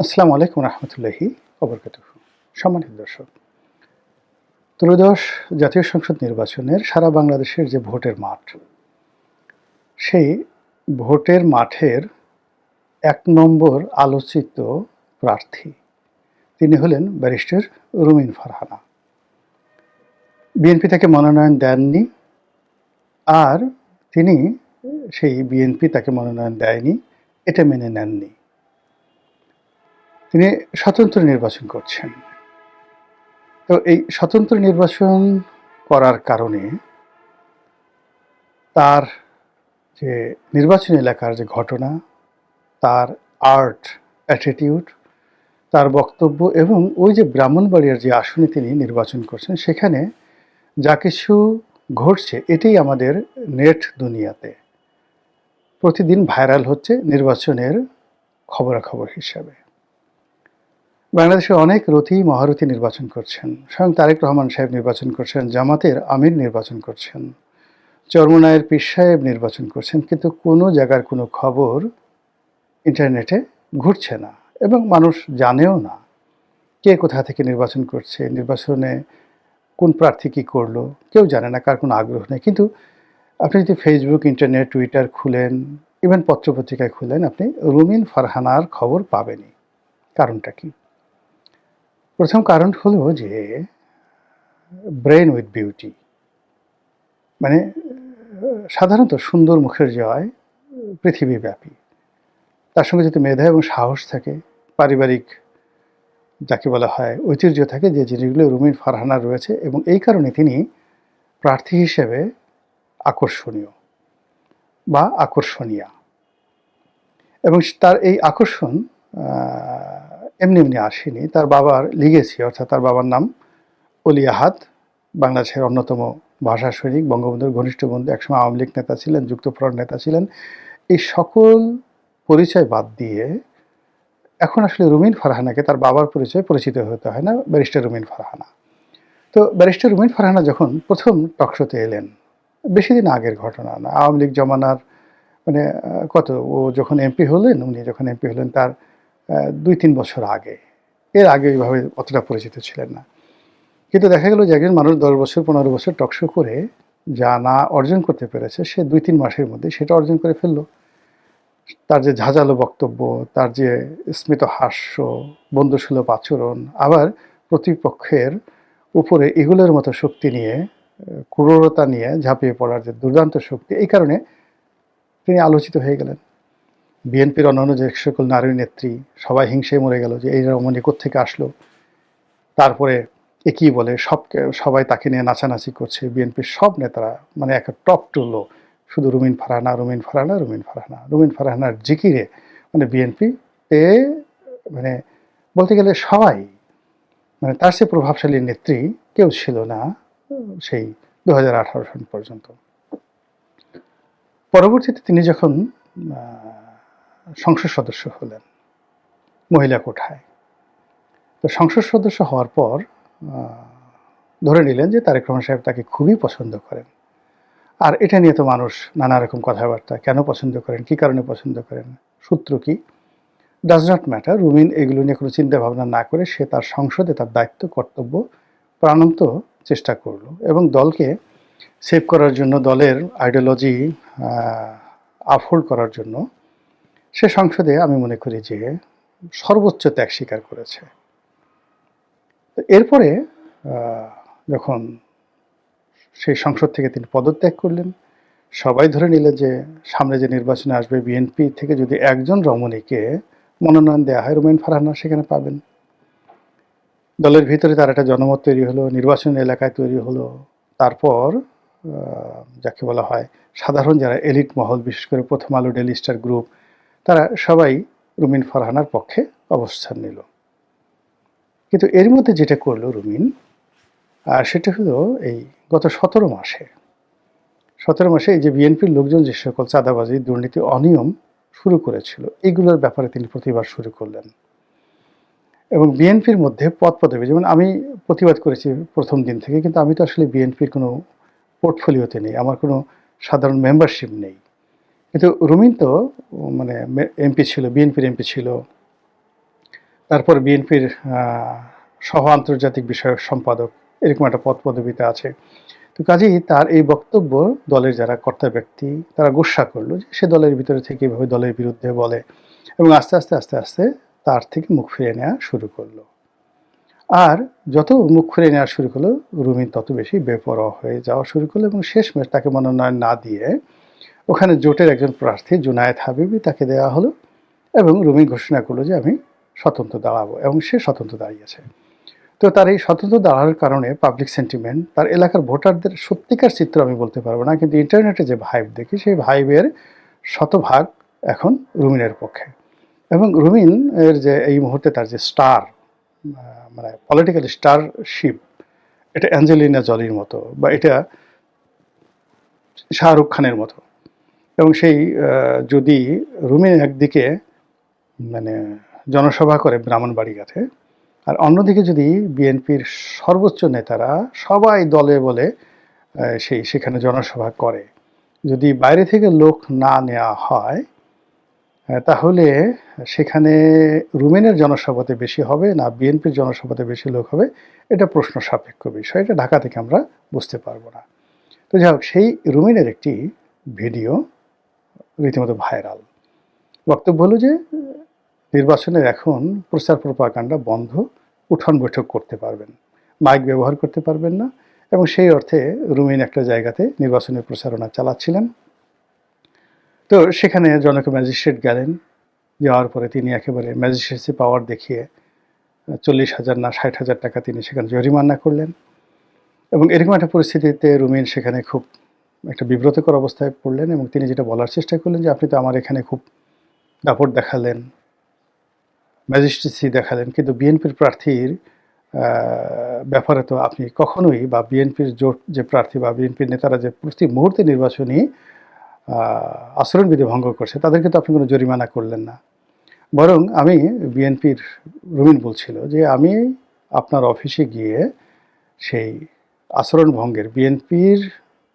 আসসালামু আলাইকুম রহমতুল্লাহি ওবরকাতুহু। সম্মানিত দর্শক, ত্রয়োদশ জাতীয় সংসদ নির্বাচনের সারা বাংলাদেশের যে ভোটের মাঠ, সেই ভোটের মাঠের ১ নম্বর আলোচিত প্রার্থী তিনি হলেন ব্যারিস্টার রুমিন ফারহানা। বিএনপি তাকে মনোনয়ন দেননি, আর তিনি সেই বিএনপি তাকে মনোনয়ন দেয়নি এটা মেনে নেননি। তিনি স্বতন্ত্র নির্বাচন করছেন। তো এই স্বতন্ত্র নির্বাচন করার কারণে তার যে নির্বাচনী এলাকার যে ঘটনা, তার আর্ট, অ্যাটিটিউড, তার বক্তব্য এবং ওই যে ব্রাহ্মণবাড়িয়ার যে আসনে তিনি নির্বাচন করছেন সেখানে যা কিছু ঘটছে এটাই আমাদের নেট দুনিয়াতে প্রতিদিন ভাইরাল হচ্ছে নির্বাচনের খবরাখবর হিসাবে। বাংলাদেশের অনেক রথী মহারথী নির্বাচন করছেন, স্বয়ং তারেক রহমান সাহেব নির্বাচন করছেন, জামাতের আমির নির্বাচন করছেন, চরমোনাইয়ের পীর সাহেব নির্বাচন করছেন, কিন্তু কোনো জায়গার কোনো খবর ইন্টারনেটে ঘুরছে না এবং মানুষ জানেও না কে কোথা থেকে নির্বাচন করছে, নির্বাচনে কোন প্রার্থী কী করলো কেউ জানে না, কার কোনো আগ্রহ নেই। কিন্তু আপনি যদি ফেসবুক, ইন্টারনেট, টুইটার খুলেন, ইভেন পত্রপত্রিকায় খুলেন, আপনি রুমিন ফারহানার খবর পাবেনই। কারণটা কি? প্রথম কারণ হলো যে ব্রেন উইথ বিউটি, মানে সাধারণত সুন্দর মুখের জয় পৃথিবীব্যাপী। তার সঙ্গে যদি মেধা এবং সাহস থাকে, পারিবারিক যাকে বলা হয় ঐতিহ্য থাকে, যে জিনিসগুলো রুমিন ফারহানার রয়েছে, এবং এই কারণে তিনি প্রার্থী হিসেবে আকর্ষণীয় বা আকর্ষণীয়া। এবং তার এই আকর্ষণ এমনি এমনি আসেনি। তার বাবার লিগেসি, অর্থাৎ তার বাবার নাম অলি আহাদ, বাংলাদেশের অন্যতম ভাষা সৈনিক, বঙ্গবন্ধুর ঘনিষ্ঠ বন্ধু, একসময় আওয়ামী লীগ নেতা ছিলেন, যুক্তফ্রন্ট নেতা ছিলেন। এই সকল পরিচয় বাদ দিয়ে এখন আসলে রুমিন ফারহানাকে তার বাবার পরিচয় পরিচিত হতে হয় না, ব্যারিস্টার রুমিন ফারহানা। তো ব্যারিস্টার রুমিন ফারহানা যখন প্রথম টকশোতে এলেন, বেশি দিন আগের ঘটনা না, আওয়ামী লীগ জমানার, মানে ও যখন এমপি হলেন, উনি যখন এমপি হলেন তার ২-৩ বছর আগে। এর আগে এইভাবে অতটা পরিচিত ছিলেন না। কিন্তু দেখা গেল যে একজন মানুষ ১০ বছর ১৫ বছর টকশো করে যা না অর্জন করতে পেরেছে, সে ২-৩ মাসের মধ্যে সেটা অর্জন করে ফেললো। তার যে ঝাঁঝালো বক্তব্য, তার যে স্মিত হাস্য, বন্ধুসুলভ আচরণ, আবার প্রতিপক্ষের উপরে ইগলের মতো শক্তি নিয়ে, ক্রূরতা নিয়ে ঝাঁপিয়ে পড়ার যে দুর্দান্ত শক্তি, এই কারণে তিনি আলোচিত হয়ে গেলেন। বিএনপির অন্যান্য যে সকল নারী নেত্রী সবাই হিংসেয় মরে গেল যে এই রমণী কোত্থেকে আসলো। তারপরে এ কী বলে, সবাই তাকে নিয়ে নাচানাচি করছে। বিএনপির সব নেতারা, মানে একটা টপ টু লো, শুধু রুমিন ফারহানা, রুমিন ফারহানা, রুমিন ফারহানা, রুমিন ফারহানার জিকিরে মানে বিএনপি এ, মানে বলতে গেলে সবাই, মানে তার চেয়ে প্রভাবশালী নেত্রী কেউ ছিল না সেই ২০১৮ সন পর্যন্ত। পরবর্তীতে তিনি যখন সংসদ সদস্য হলেন মহিলা কোঠায়, তো সংসদ সদস্য হওয়ার পর ধরে নিলেন যে তারেক রহমান সাহেব তাকে খুবই পছন্দ করেন। আর এটা নিয়ে তো মানুষ নানা রকম কথাবার্তা, কেন পছন্দ করেন, কী কারণে পছন্দ করেন, সূত্র কী, ডাজ নট ম্যাটার। রুমিন এগুলো নিয়ে কোনো চিন্তা ভাবনা না করে সে তার সংসদে তার দায়িত্ব কর্তব্য প্রাণান্ত চেষ্টা করলো এবং দলকে সেভ করার জন্য, দলের আইডিওলজি আপহোল্ড করার জন্য সে সংসদে আমি মনে করি যে সর্বোচ্চ ত্যাগ স্বীকার করেছে। এরপরে যখন সেই সংসদ থেকে তিনি পদত্যাগ করলেন, সবাই ধরে নিলেন যে সামনে যে নির্বাচনে আসবে বিএনপি থেকে যদি একজন রমণীকে মনোনয়ন দেওয়া হয়, রুমিন ফারহানা সেখানে পাবেন। দলের ভিতরে তার একটা জনমত তৈরি হলো, নির্বাচন এলাকায় তৈরি হলো। তারপর যাকে বলা হয় সাধারণ যারা এলিট মহল, বিশেষ করে প্রথম আলো, ডেইলি স্টার গ্রুপ, তারা সবাই রুমিন ফারহানার পক্ষে অবস্থান নিল। কিন্তু এর মধ্যে যেটা করলো রুমিন, আর সেটা হলো এই গত ১৭ মাসে এই যে বিএনপির লোকজন যে সকল চাঁদাবাজি, দুর্নীতি, অনিয়ম শুরু করেছিল, এইগুলোর ব্যাপারে তিনি প্রতিবাদ শুরু করলেন। এবং বিএনপির মধ্যে পদপদবি, যেমন আমি প্রতিবাদ করেছি প্রথম দিন থেকে, কিন্তু আমি তো আসলে বিএনপির কোনো পোর্টফোলিওতে নেই, আমার কোনো সাধারণ মেম্বারশিপ নেই। কিন্তু রুমিন তো মানে এমপি ছিল, বিএনপির এমপি ছিল, তারপর বিএনপির সহ আন্তর্জাতিক বিষয়ক সম্পাদক, এরকম একটা পদ পদবিতে আছে। তো কাজেই তার এই বক্তব্য দলের যারা কর্তা ব্যক্তি তারা গুস্সা করলো যে সে দলের ভিতরে থেকে এভাবে দলের বিরুদ্ধে বলে, এবং আস্তে আস্তে আস্তে আস্তে তার থেকে মুখ ফিরিয়ে নেওয়া শুরু করলো। আর যত মুখ ফিরিয়ে নেওয়া শুরু করলো, রুমিন তত বেশি বেপরোয়া হয়ে যাওয়া শুরু করলো, এবং শেষমেশ তাকে মনোনয়ন না দিয়ে ওখানে জোটের একজন প্রার্থী জুনায়েদ হাবিবি তাকে দেওয়া হলো, এবং রুমিন ঘোষণা করলো যে আমি স্বতন্ত্র দাঁড়াবো, এবং সে স্বতন্ত্র দাঁড়িয়েছে। তো তার এই স্বতন্ত্র দাঁড়ানোর কারণে পাবলিক সেন্টিমেন্ট, তার এলাকার ভোটারদের সত্যিকার চিত্র আমি বলতে পারবো না, কিন্তু ইন্টারনেটে যে ভাইব দেখি সেই ভাইবের শতভাগ এখন রুমিনের পক্ষে। এবং রুমিন এর যে এই মুহূর্তে তার যে স্টার, মানে পলিটিক্যাল স্টারশিপ, এটা অ্যাঞ্জেলিনা জলির মতো, বা এটা শাহরুখ খানের মতো। এবং সেই যদি রুমিন একদিকে মানে জনসভা করে ব্রাহ্মণবাড়িয়াতে, আর অন্যদিকে যদি বিএনপির সর্বোচ্চ নেতারা সবাই দলে বলে সেখানে জনসভা করে, যদি বাইরে থেকে লোক না নেওয়া হয়, তাহলে সেখানে রুমিনের জনসভাতে বেশি হবে না বিএনপির জনসভাতে বেশি লোক হবে, এটা প্রশ্ন সাপেক্ষ বিষয়। এটা ঢাকা থেকে আমরা বুঝতে পারবো না। তো যাই হোক, সেই রুমিনের একটি ভিডিও রীতিমতো ভাইরাল। বক্তব্য হলো যে নির্বাচনের এখন প্রচার প্রপাগান্ডা বন্ধ, উঠোন বৈঠক করতে পারবেন, মাইক ব্যবহার করতে পারবেন না। এবং সেই অর্থে রুমিন একটা জায়গাতে নির্বাচনের প্রচারণা চালাচ্ছিলেন। তো সেখানে জনক ম্যাজিস্ট্রেট গেলেন, যাওয়ার পরে তিনি একেবারে ম্যাজিস্ট্রেসি পাওয়ার দেখিয়ে 40,000 না 60,000 টাকা তিনি সেখানে জরিমানা করলেন। এবং এরকম একটা পরিস্থিতিতে রুমিন সেখানে খুব একটা বিব্রতকর অবস্থায় পড়লেন, এবং তিনি যেটা বলার চেষ্টা করলেন যে আপনি তো আমার এখানে খুব দাপট দেখালেন, ম্যাজিস্ট্রেসি দেখালেন, কিন্তু বিএনপির প্রার্থীর ব্যাপারে তো আপনি কখনোই, বা বিএনপির জোট যে প্রার্থী বা বিএনপির নেতারা যে প্রতি মুহূর্তে নির্বাচনী আচরণবিধি ভঙ্গ করছে, তাদেরকে তো আপনি কোনো জরিমানা করলেন না। বরং আমি বিএনপির, রুমিন বলছিল যে আমি আপনার অফিসে গিয়ে সেই আচরণ ভঙ্গের, বিএনপির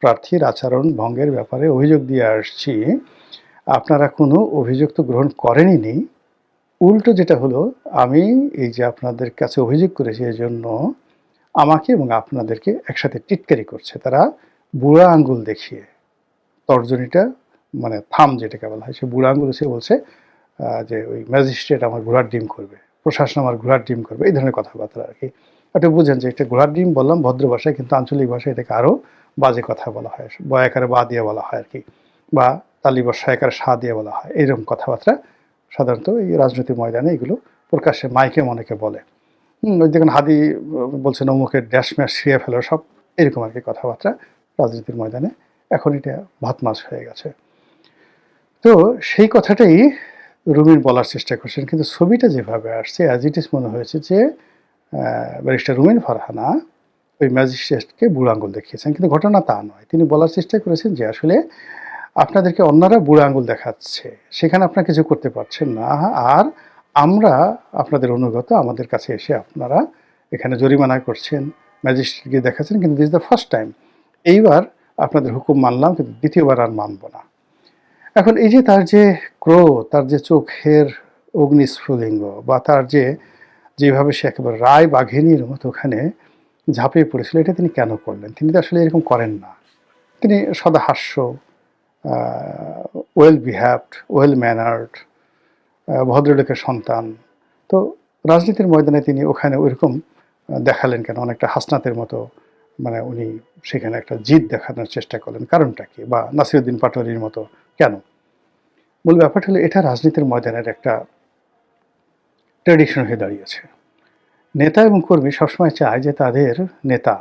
প্রার্থীর আচরণ ভঙ্গের ব্যাপারে অভিযোগ দিয়ে আসছি, আপনারা কোনো অভিযোগ তো গ্রহণ করেনই। উল্টো যেটা হলো, আমি এই যে আপনাদের কাছে অভিযোগ করেছি এই জন্য আমাকে এবং আপনাদেরকে একসাথে টিটকারি করছে। তারা বুড়া আঙ্গুল দেখিয়ে, তর্জনীটা মানে থাম যেটাকে বলা হয়, সে বুড়া আঙ্গুল সে বলছে যে ওই ম্যাজিস্ট্রেট আমার ঘোড়ার ডিম করবে, প্রশাসন আমার ঘোড়ার ডিম করবে, এই ধরনের কথাবার্তা আর কি। আপনি বুঝেন যে একটা ঘোড়ার ডিম বললাম ভদ্র ভাষায়, কিন্তু আঞ্চলিক ভাষায় এটাকে আরও বাজে কথা বলা হয়, বয়াকারে বা দিয়ে বলা হয় আর কি, বা তালিবর সায়কারে সা দিয়ে বলা হয়। এইরকম কথাবার্তা সাধারণত এই রাজনৈতিক ময়দানে এগুলো প্রকাশ্যে মাইকে অনেকে বলে। ওই দেখুন হাদি বলছেন অমুকের ড্যাশ ম্যাশ ছিঁড়ে ফেলো, সব এরকম আর কি কথাবার্তা রাজনীতির ময়দানে এখন এটা ভাত মাছ হয়ে গেছে। তো সেই কথাটাই রুমিন বলার চেষ্টা করছেন, কিন্তু ছবিটা যেভাবে আসছে অ্যাজ ইট ইজ মনে হয়েছে যে ব্যারিস্টার রুমিন ফারহানা ওই ম্যাজিস্ট্রেটকে বুড়ো আঙুল দেখিয়েছেন, কিন্তু ঘটনা তা নয়। তিনি বলার চেষ্টা করেছেন যে আসলে আপনাদেরকে অন্যরা বুড়ো আঙুল দেখাচ্ছে, সেখানে আপনারা কিছু করতে পারছেন না, আর আমরা আপনাদের অনুগত, আমাদের কাছে এসে আপনারা এখানে জরিমানা করছেন, ম্যাজিস্ট্রেটকে দেখাচ্ছেন, কিন্তু দিস দ্য ফার্স্ট টাইম, এইবার আপনাদের হুকুম মানলাম, কিন্তু দ্বিতীয়বার আর মানব না। এখন এই যে তার যে ক্রোধ, তার যে চোখের অগ্নিস্ফুলিঙ্গ, বা তার যেভাবে সে একেবারে রায় বাঘিনীর মতো ওখানে ঝাঁপিয়ে পড়েছিল, এটা তিনি কেন করলেন? তিনি তো আসলে এরকম করেন না। তিনি সদা হাস্য, ওয়েল বিহেভড, ওয়েল ম্যানার্ড, ভদ্রলোকের সন্তান। তো রাজনীতির ময়দানে তিনি ওখানে ওইরকম দেখালেন কেন? অনেকটা হাসনাতের মতো, মানে উনি সেখানে একটা জিদ দেখানোর চেষ্টা করলেন, কারণটা কি? বা নাসিরুদ্দিন পাটোয়ারির মতো কেন? মূল ব্যাপারটা হলো এটা রাজনীতির ময়দানের একটা ট্র্যাডিশন হয়ে দাঁড়িয়েছে। নেতা এবং কর্মী সবসময় চায় যে তাদের নেতা,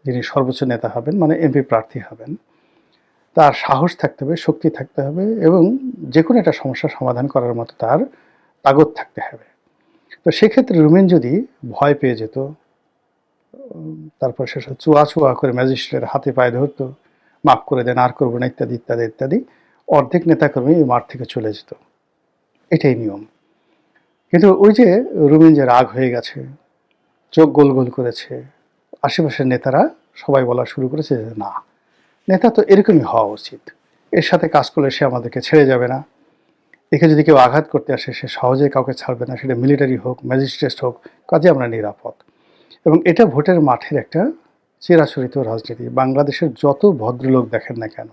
যিনি সর্বোচ্চ নেতা হবেন, মানে এমপি প্রার্থী হবেন, তার সাহস থাকতে হবে, শক্তি থাকতে হবে, এবং যে কোনো একটা সমস্যার সমাধান করার মতো তার তাগদ থাকতে হবে। তো সেক্ষেত্রে রুমিন যদি ভয় পেয়ে যেত, তারপর সে চুয়া চুয়া করে ম্যাজিস্ট্রেটের হাতে পায়ে ধরতো, মাফ করে দেন, আর করবো না, ইত্যাদি ইত্যাদি ইত্যাদি, অর্ধেক নেতাকর্মী এই মাঠ থেকে চলে যেত। এটাই নিয়ম। কিন্তু ওই যে রুমিন যে রাগ হয়ে গেছে, চোখ গোল গোল করেছে, আশেপাশের নেতারা সবাই বলা শুরু করেছে যে না, নেতা তো এরকমই হওয়া উচিত, এর সাথে কাজ করলে সে আমাদেরকে ছেড়ে যাবে না, একে যদি কেউ আঘাত করতে আসে সে সহজে কাউকে ছাড়বে না, সেটা মিলিটারি হোক, ম্যাজিস্ট্রেট হোক, কাজে আমরা নিরাপদ। এবং এটা ভোটের মাঠের একটা চিরাচরিত রাজনীতি। বাংলাদেশের যত ভদ্রলোক দেখেন না কেন,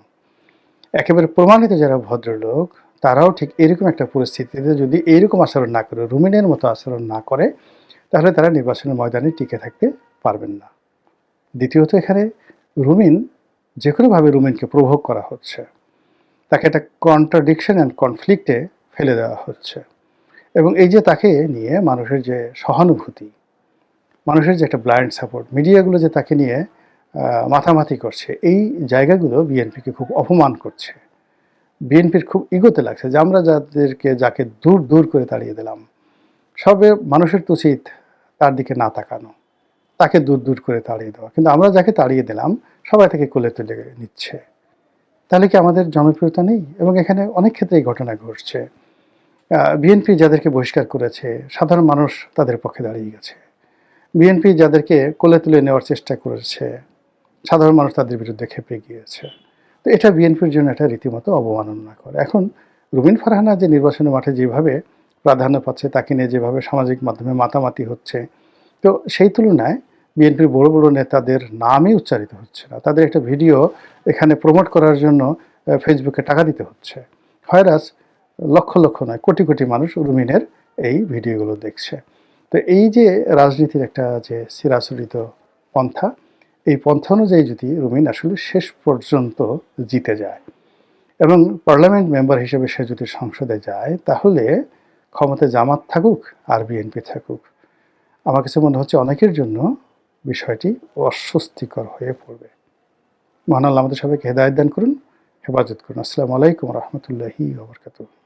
একেবারে প্রমাণিত যারা ভদ্রলোক, তারাও ঠিক এরকম একটা পরিস্থিতিতে যদি এইরকম আচরণ না করে, রুমিনের মতো আচরণ না করে, তাহলে তারা নির্বাচনের ময়দানে টিকে থাকতে পারবেন না। দ্বিতীয়ত, এখানে রুমিন যে কোনোভাবে রুমিনকে প্রভোগ করা হচ্ছে, তাকে একটা কন্ট্রাডিকশন অ্যান্ড কনফ্লিক্টে ফেলে দেওয়া হচ্ছে। এবং এই যে তাকে নিয়ে মানুষের যে সহানুভূতি, মানুষের যে একটা ব্লাইন্ড সাপোর্ট, মিডিয়াগুলো যে তাকে নিয়ে মাথামাতি করছে, এই জায়গাগুলো বিএনপিকে খুব অপমান করছে। বিএনপির খুব ইগোতে লাগছে যে আমরা যাকে দূর দূর করে তাড়িয়ে দিলাম, সবে মানুষের তো উচিত তার দিকে না তাকানো, তাকে দূর দূর করে তাড়িয়ে দেওয়া। কিন্তু আমরা যাকে তাড়িয়ে দিলাম সবাই তাকে কোলে তুলে নিচ্ছে। তাহলে কি আমাদের জনপ্রিয়তা নেই? এবং এখানে অনেক ক্ষেত্রে এই ঘটনা ঘটছে। বিএনপি যাদেরকে বহিষ্কার করেছে, সাধারণ মানুষ তাদের পক্ষে দাঁড়িয়ে গেছে। বিএনপি যাদেরকে কোলে তুলে নেওয়ার চেষ্টা করেছে, সাধারণ মানুষ তাদের বিরুদ্ধে খেপে গিয়েছে। তো এটা বিএনপির জন্য একটা রীতিমতো অবমাননা করে। এখন রুমিন ফারহানা যে নির্বাচনের মাঠে যেভাবে প্রাধান্য পাচ্ছে, তাকে নিয়ে যেভাবে সামাজিক মাধ্যমে মাতামাতি হচ্ছে, তো সেই তুলনায় বিএনপির বড় বড় নেতাদের নামই উচ্চারিত হচ্ছে না। তাদের একটা ভিডিও এখানে প্রমোট করার জন্য ফেসবুকে টাকা দিতে হচ্ছে। হয়রাস লক্ষ লক্ষ নয়, কোটি কোটি মানুষ রুমিনের এই ভিডিওগুলো দেখছে। তো এই যে রাজনীতির একটা যে চিরাচরিত পন্থা, এই পন্থা অনুযায়ী যদি রুমিন আসলে শেষ পর্যন্ত জিতে যায় এবং পার্লামেন্ট মেম্বার হিসেবে সে যদি সংসদে যায়, তাহলে ক্ষমতায় জামাত থাকুক আর বিএনপি থাকুক, আমার কাছে মনে হচ্ছে অনেকের জন্য বিষয়টি অস্বস্তিকর হয়ে পড়বে। মহান আল্লাহ আমাদের সবাইকে হেদায়েত দান করুন, হেফাজত করুন। আসসালামু আলাইকুম রহমতুল্লাহি ওয়া বারাকাতুহু।